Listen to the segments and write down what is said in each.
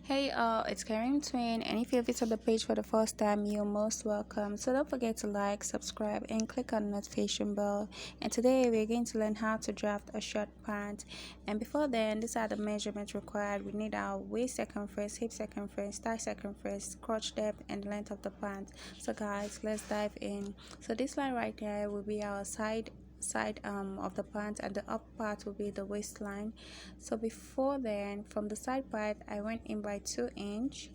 Hey, it's Karim Twin, and if you visit the page for the first time, you're most welcome. So don't forget to like, subscribe, and click on the notification bell. And today we're going to learn how to draft a short pant. And before then, these are the measurements required. We need our waist circumference, hip circumference, thigh circumference, crotch depth, and the length of the pant. So guys, let's dive in. So this line right here will be our side of the pant, and the up part will be the waistline. So before then, from the side part I went in by 2 inch.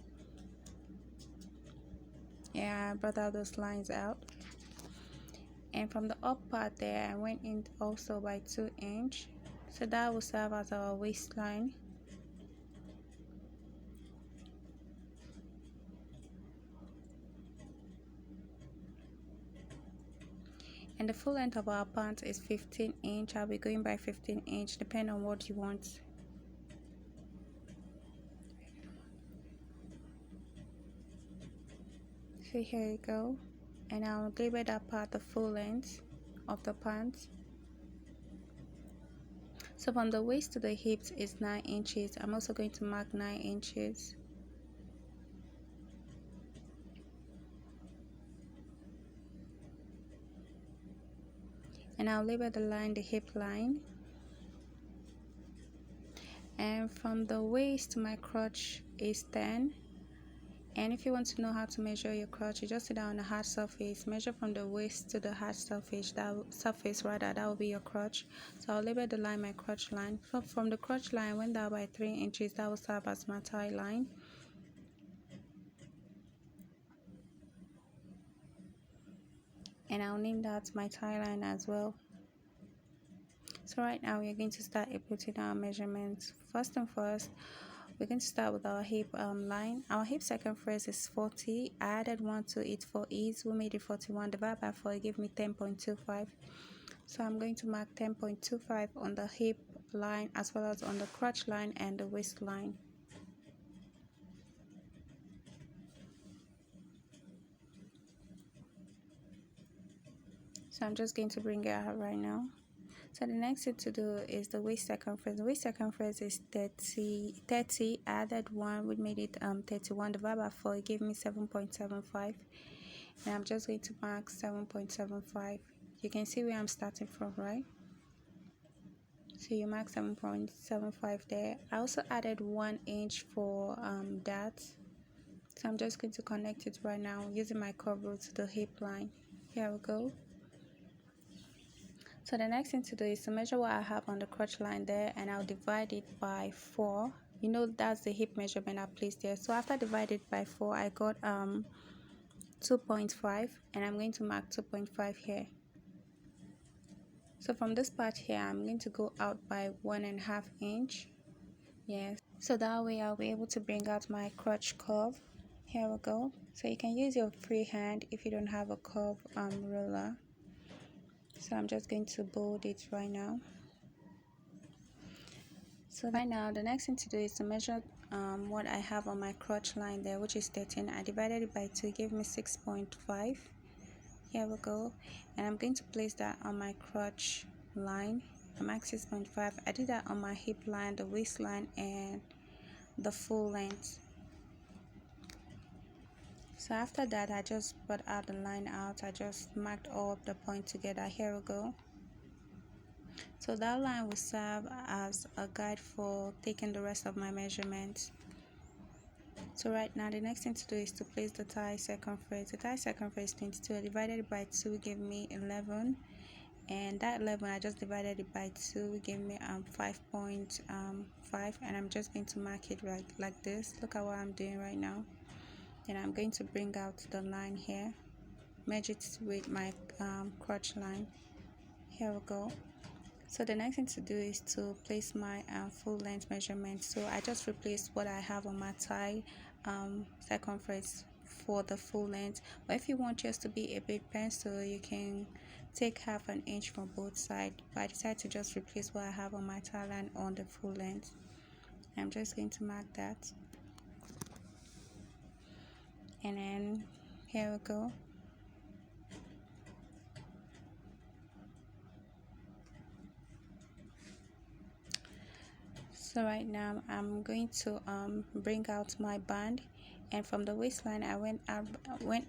I brought out those lines out, and from the up part there I went in also by 2 inch, so that will serve as our waistline. And the full length of our pant is 15 inch. I'll be going by 15 inch depending on what you want. So here you go, and I'll label that part the full length of the pants. So from the waist to the hips is 9 inches. I'm also going to mark 9 inches. And I'll label the line the hip line. And from the waist to my crotch is 10. And if you want to know how to measure your crotch, you just sit down on a hard surface, measure from the waist to the hard surface, that will be your crotch. So I'll label the line my crotch line. So from the crotch line I went down by 3 inches. That will serve as my thigh line. And I'll name that my thigh line as well. So right now we're going to start inputting our measurements. First and first, we're going to start with our hip line. Our hip circumference is 40. I added 1 to it for ease. We made it 41 divided by 4. It gave me 10.25. So I'm going to mark 10.25 on the hip line as well as on the crotch line and the waist line. So I'm just going to bring it out right now. So the next thing to do is the waist circumference. The waist circumference is 30. I added 1, which made it 31 divided by 4. It gave me 7.75. And I'm just going to mark 7.75. You can see where I'm starting from, right? So you mark 7.75 there. I also added 1 inch for that. So I'm just going to connect it right now using my curve rule to the hip line. Here we go. So the next thing to do is to measure what I have on the crotch line there, and I'll divide it by 4. You know, that's the hip measurement I placed there. So after divided by 4, I got 2.5, and I'm going to mark 2.5 here. So from this part here, I'm going to go out by 1.5 inch. Yes, so that way I'll be able to bring out my crotch curve. Here we go. So you can use your free hand if you don't have a curve ruler. So I'm just going to bold it right now. So right now the next thing to do is to measure what I have on my crotch line there, which is 13. I divided it by 2, it gave me 6.5. Here we go, and I'm going to place that on my crotch line. I mark 6.5. I did that on my hip line, the waistline, and the full length. So after that, I just brought out the line out. I just marked all of the points together. Here we go. So that line will serve as a guide for taking the rest of my measurements. So right now the next thing to do is to place the thigh circumference. The thigh circumference is 22. Divided by 2 gave me 11, and that 11 I just divided it by 2, gave me 5.5, and I'm just going to mark it right like this. Look at what I'm doing right now. Then I'm going to bring out the line here, measure it with my crotch line. Here we go. So the next thing to do is to place my full length measurement. So I just replaced what I have on my thigh circumference for the full length. But if you want yours to be a bit pencil, you can take half an inch from both sides. But I decided to just replace what I have on my thigh line on the full length. I'm just going to mark that, and then here we go. So right now I'm going to bring out my band, and from the waistline I went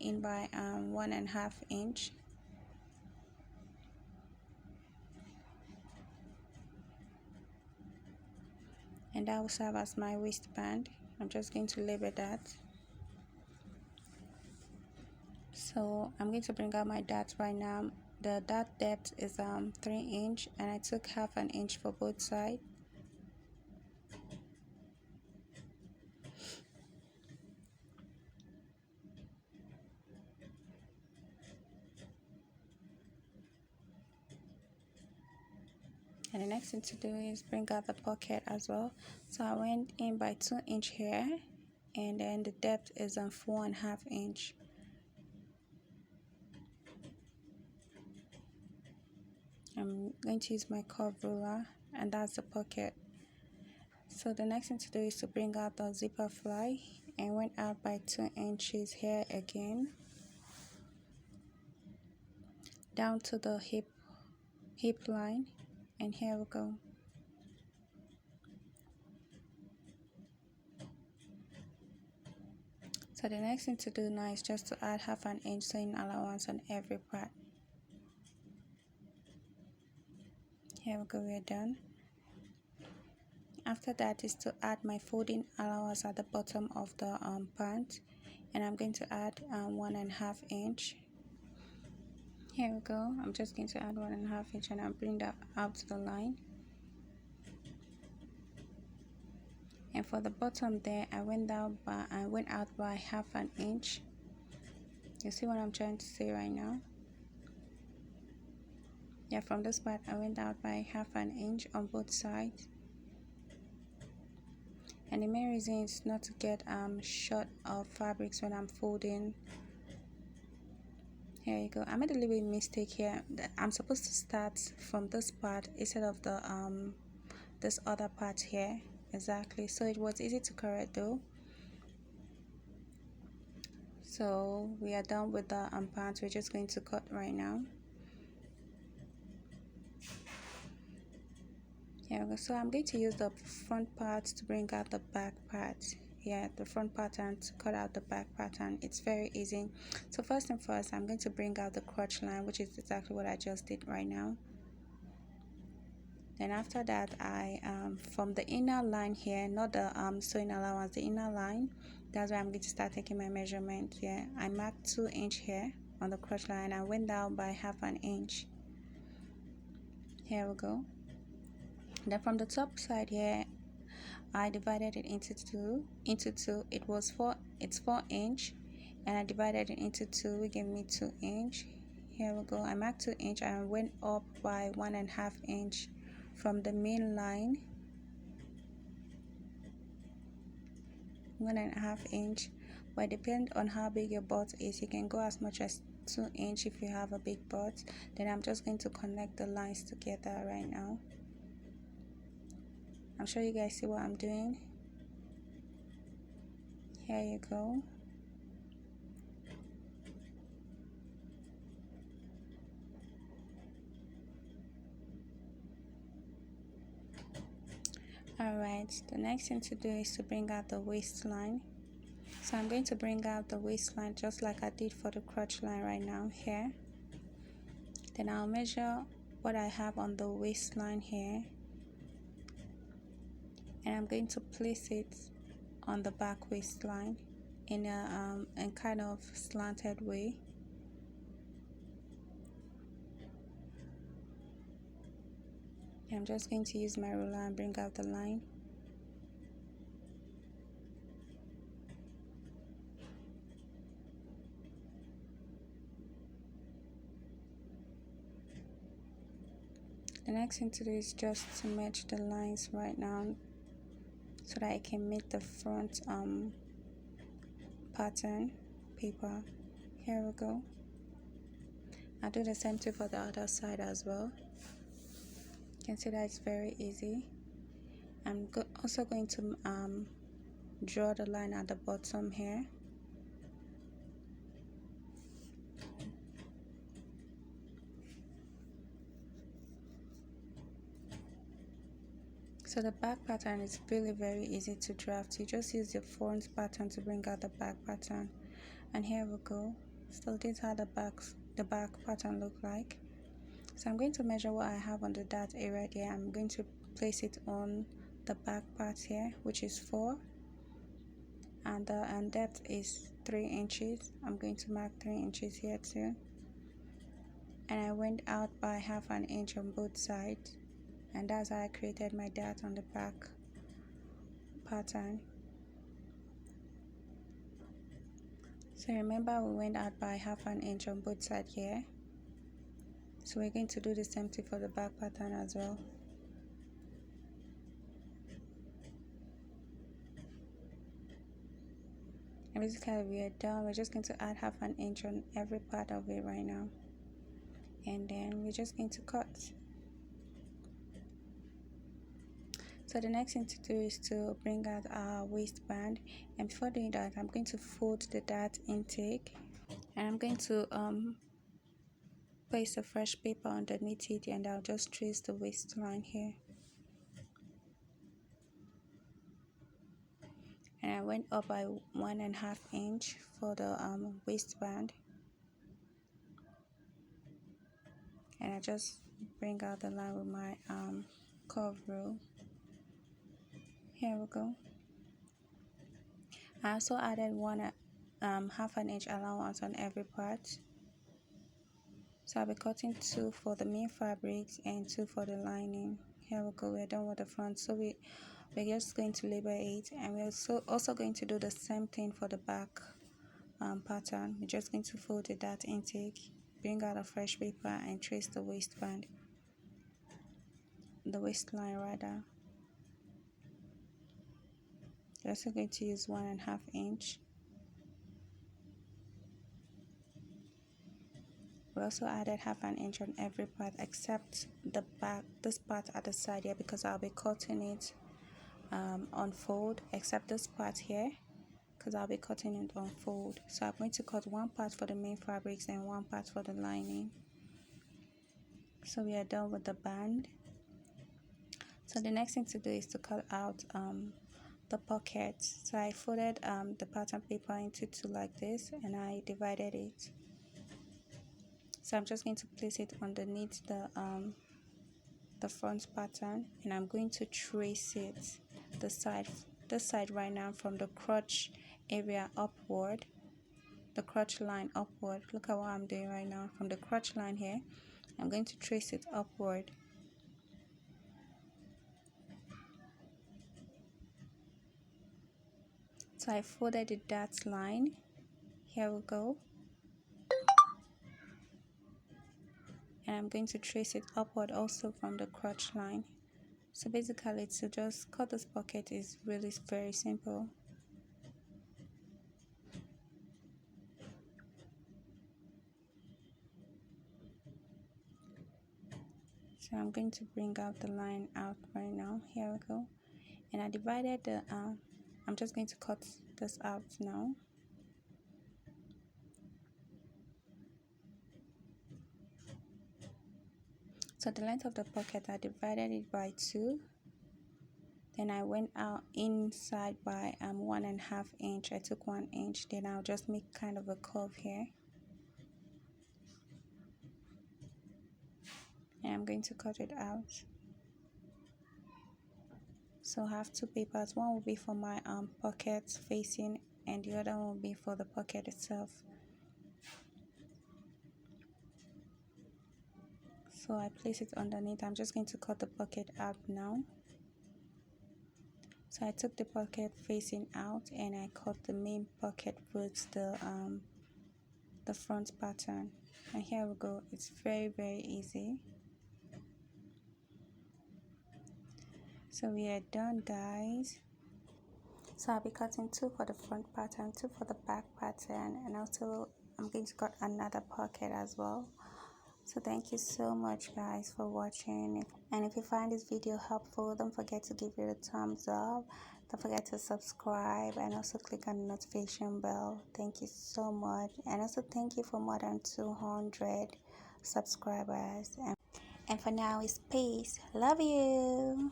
in by 1.5 inch, and that will serve as my waistband. I'm just going to label that. So I'm going to bring out my dart right now. The dart depth is 3 inch, and I took 1/2 inch for both sides. And the next thing to do is bring out the pocket as well. So I went in by 2 inch here, and then the depth is 4.5 inch. I'm going to use my curve ruler, and that's the pocket. So the next thing to do is to bring out the zipper fly, and went out by 2 inches here again, down to the hip line, and here we go. So the next thing to do now is just to add 1/2 inch sewing allowance on every part. Here we go, we're done. After that is to add my folding allowance at the bottom of the pant, and I'm going to add 1.5 inch. Here we go. I'm just going to add 1.5 inch, and I'll bring that out to the line. And for the bottom there, I went out by 1/2 inch. You see what I'm trying to say right now? Yeah, from this part I went out by 1/2 inch on both sides. And the main reason is not to get short of fabrics when I'm folding. Here you go. I made a little bit mistake here. I'm supposed to start from this part instead of the this other part here. Exactly. So it was easy to correct though. So we are done with the pants. We're just going to cut right now. Here we go. So I'm going to use the front part to bring out the back part. Yeah, the front pattern to cut out the back pattern. It's very easy. So first and first, I'm going to bring out the crotch line, which is exactly what I just did right now. Then after that, I from the inner line here, not the sewing allowance, the inner line, that's where I'm going to start taking my measurement. Yeah, I marked 2 inch here on the crotch line. I went down by 1/2 inch. Here we go. Then from the top side here, I divided it into two. It's 4 inch, and I divided it into two, which gave me 2 inch. Here we go. I marked 2 inch and went up by 1.5 inch from the main line. 1.5 inch, but depend on how big your butt is. You can go as much as 2 inch if you have a big butt. Then I'm just going to connect the lines together right now. I'm sure you guys see what I'm doing. Here you go. Alright, the next thing to do is to bring out the waistline. So I'm going to bring out the waistline just like I did for the crotch line right now here. Then I'll measure what I have on the waistline here, and I'm going to place it on the back waistline in a kind of slanted way. I'm just going to use my ruler and bring out the line. The next thing to do is just to match the lines right now so that I can make the front pattern paper. Here we go. I'll do the same thing for the other side as well. You can see that it's very easy. I'm also going to draw the line at the bottom here. So the back pattern is really very easy to draft. You just use your front pattern to bring out the back pattern. And here we go. So this is how the back pattern look like. So I'm going to measure what I have on the dart area there. I'm going to place it on the back part here, which is 4, and the depth is 3 inches. I'm going to mark 3 inches here too, and I went out by half an inch on both sides, and that's how I created my dart on the back pattern. So remember, we went out by half an inch on both sides here, so we're going to do the same thing for the back pattern as well. And basically we are done. We're just going to add half an inch on every part of it right now, and then we're just going to cut. So the next thing to do is to bring out our waistband, and before doing that, I'm going to fold the dart intake, and I'm going to place a fresh paper underneath it, and I'll just trace the waistline here. And I went up by 1.5 inch for the waistband, and I just bring out the line with my curve rule. Here we go. I also added half an inch allowance on every part. So I'll be cutting 2 for the main fabrics and 2 for the lining. Here we go. We're done with the front. So we're just going to label it, and we're also going to do the same thing for the back pattern. We're just going to fold the dart intake, bring out a fresh paper, and trace the waistline rather. We're also going to use 1.5 inch. We also added half an inch on every part except the back, this part at the side here, because I'll be cutting it on fold, except this part here, because I'll be cutting it on fold. So I'm going to cut 1 part for the main fabrics and 1 part for the lining. So we are done with the band. So the next thing to do is to cut out the pockets. So I folded the pattern paper into 2 like this, and I divided it. So I'm just going to place it underneath the front pattern, and I'm going to trace it this side right now, from the crotch area upward, the crotch line upward. Look at what I'm doing right now. From the crotch line here, I'm going to trace it upward. So I folded the dart line. Here we go. And I'm going to trace it upward also from the crotch line. So basically, to just cut this pocket is really very simple. So I'm going to bring out the line out right now. Here we go. And I divided the I'm just going to cut this out now. So the length of the pocket, I divided it by 2. Then I went out inside by 1.5 inch. I took 1 inch. Then I'll just make kind of a curve here, and I'm going to cut it out. So I have 2 papers. One will be for my pocket facing, and the other one will be for the pocket itself. So I place it underneath. I'm just going to cut the pocket out now. So I took the pocket facing out, and I cut the main pocket with the front pattern. And here we go. It's very easy. So we are done, guys. So I'll be cutting 2 for the front pattern, 2 for the back pattern, and also I'm going to cut another pocket as well. So thank you so much, guys, for watching. And if you find this video helpful, don't forget to give it a thumbs up. Don't forget to subscribe, and also click on the notification bell. Thank you so much. And also thank you for more than 200 subscribers. And for now, it's peace. Love you.